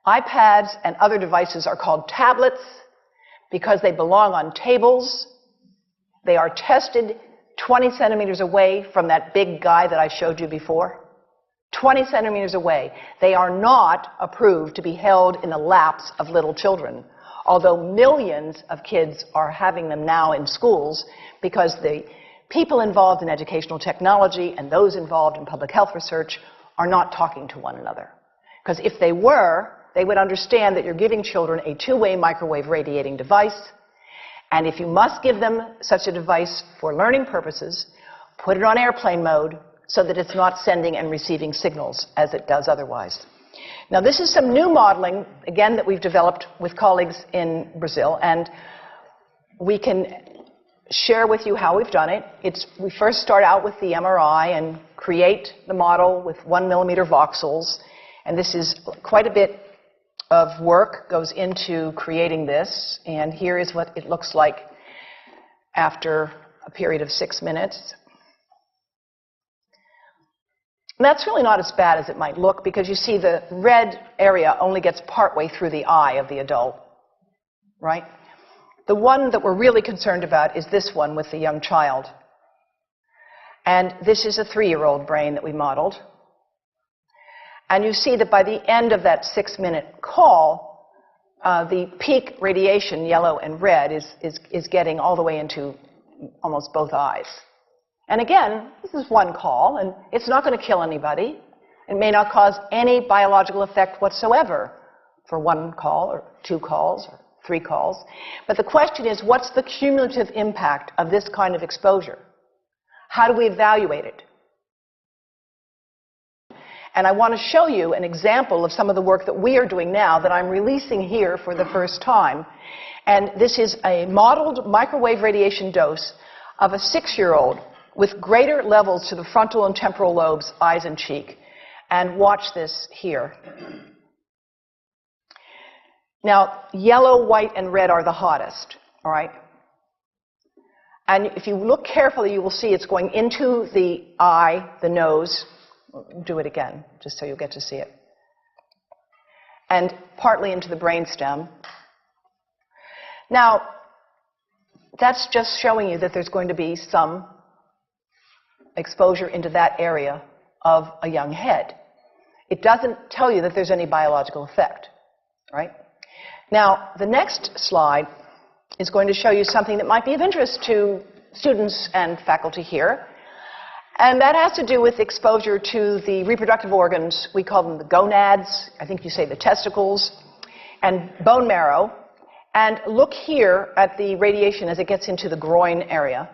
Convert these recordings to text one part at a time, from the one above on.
iPads and other devices are called tablets because they belong on tables. They are tested 20 centimeters away from that big guy that I showed you before. 20 centimeters away. They are not approved to be held in the laps of little children, although millions of kids are having them now in schools because the people involved in educational technology and those involved in public health research are not talking to one another. Because if they were, they would understand that you're giving children a two-way microwave radiating device, and if you must give them such a device for learning purposes, put it on airplane mode so that it's not sending and receiving signals as it does otherwise. Now, this is some new modeling, again, that we've developed with colleagues in Brazil, and we can share with you how we've done it. We first start out with the MRI and create the model with 1 millimeter voxels, and this is quite a bit of work goes into creating this, and here is what it looks like after a period of 6 minutes. And that's really not as bad as it might look, because you see the red area only gets partway through the eye of the adult, right? The one that we're really concerned about is this one with the young child. And this is a 3-year-old brain that we modeled. And you see that by the end of that 6-minute call, the peak radiation, yellow and red, is getting all the way into almost both eyes. And again, this is one call, and it's not going to kill anybody. It may not cause any biological effect whatsoever for 1 call or 2 calls or 3 calls. But the question is, what's the cumulative impact of this kind of exposure? How do we evaluate it? And I want to show you an example of some of the work that we are doing now that I'm releasing here for the first time. And this is a modeled microwave radiation dose of a 6-year-old with greater levels to the frontal and temporal lobes, eyes and cheek. And watch this here. Now, yellow, white, and red are the hottest, all right? And if you look carefully, you will see it's going into the eye, the nose. Do it again, just so you'll get to see it. And partly into the brainstem. Now, that's just showing you that there's going to be some exposure into that area of a young head. It doesn't tell you that there's any biological effect, right? Now, the next slide is going to show you something that might be of interest to students and faculty here. And that has to do with exposure to the reproductive organs. We call them the gonads. I think you say the testicles. And bone marrow. And look here at the radiation as it gets into the groin area.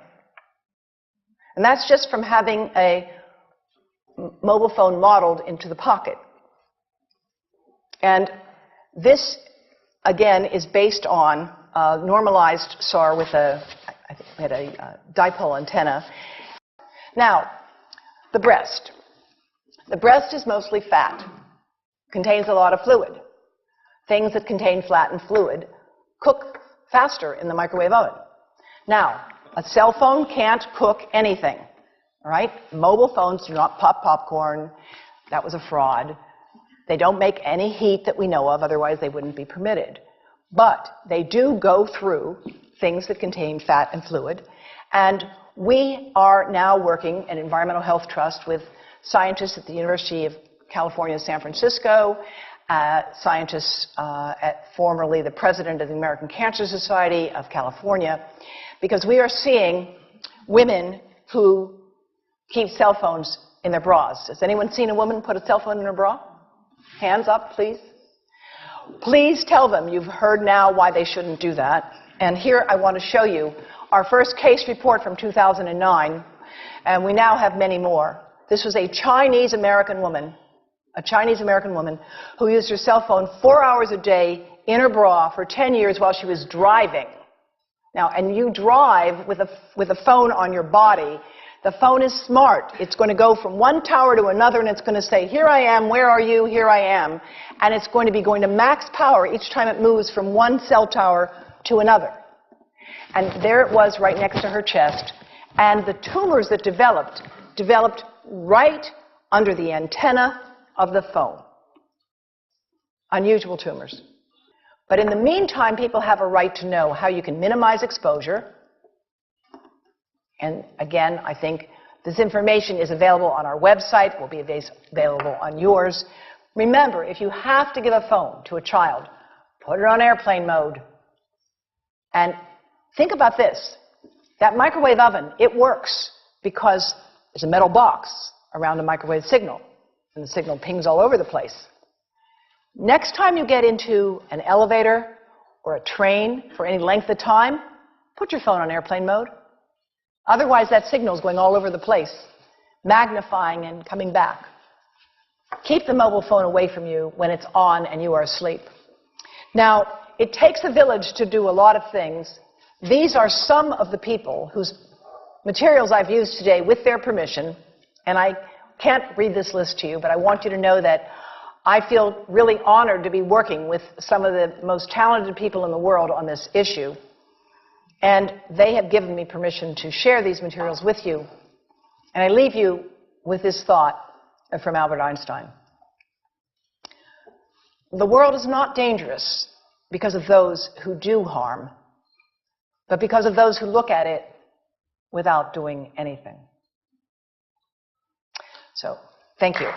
And that's just from having a mobile phone modeled into the pocket. And this, again, is based on a normalized SAR with I think we had a dipole antenna. Now, the breast. The breast is mostly fat, contains a lot of fluid. Things that contain fat and fluid cook faster in the microwave oven. Now, a cell phone can't cook anything, all right? Mobile phones do not pop popcorn. That was a fraud. They don't make any heat that we know of, otherwise they wouldn't be permitted. But they do go through things that contain fat and fluid. And we are now working at Environmental Health Trust with scientists at the University of California, San Francisco, scientists at formerly the president of the American Cancer Society of California, because we are seeing women who keep cell phones in their bras. Has anyone seen a woman put a cell phone in her bra? Hands up, please. Please tell them you've heard now why they shouldn't do that. And here I want to show you our first case report from 2009, and we now have many more. This was a Chinese-American woman who used her cell phone 4 hours a day in her bra for 10 years while she was driving. Now, and you drive with a phone on your body. The phone is smart. It's going to go from one tower to another, and it's going to say, here I am, where are you, here I am. And it's going to be going to max power each time it moves from one cell tower to another. And there it was right next to her chest. And the tumors that developed right under the antenna of the phone. unusual tumors. But in the meantime, people have a right to know how you can minimize exposure. And again, I think this information is available on our website, will be available on yours. Remember, if you have to give a phone to a child, put it on airplane mode. And think about this. That microwave oven, it works because there's a metal box around the microwave signal, and the signal pings all over the place. Next time you get into an elevator or a train for any length of time, put your phone on airplane mode. Otherwise, that signal is going all over the place, magnifying and coming back. Keep the mobile phone away from you when it's on and you are asleep. Now, it takes a village to do a lot of things. These are some of the people whose materials I've used today with their permission, and I can't read this list to you, but I want you to know that I feel really honored to be working with some of the most talented people in the world on this issue. And they have given me permission to share these materials with you. And I leave you with this thought from Albert Einstein. The world is not dangerous because of those who do harm, but because of those who look at it without doing anything. So, thank you.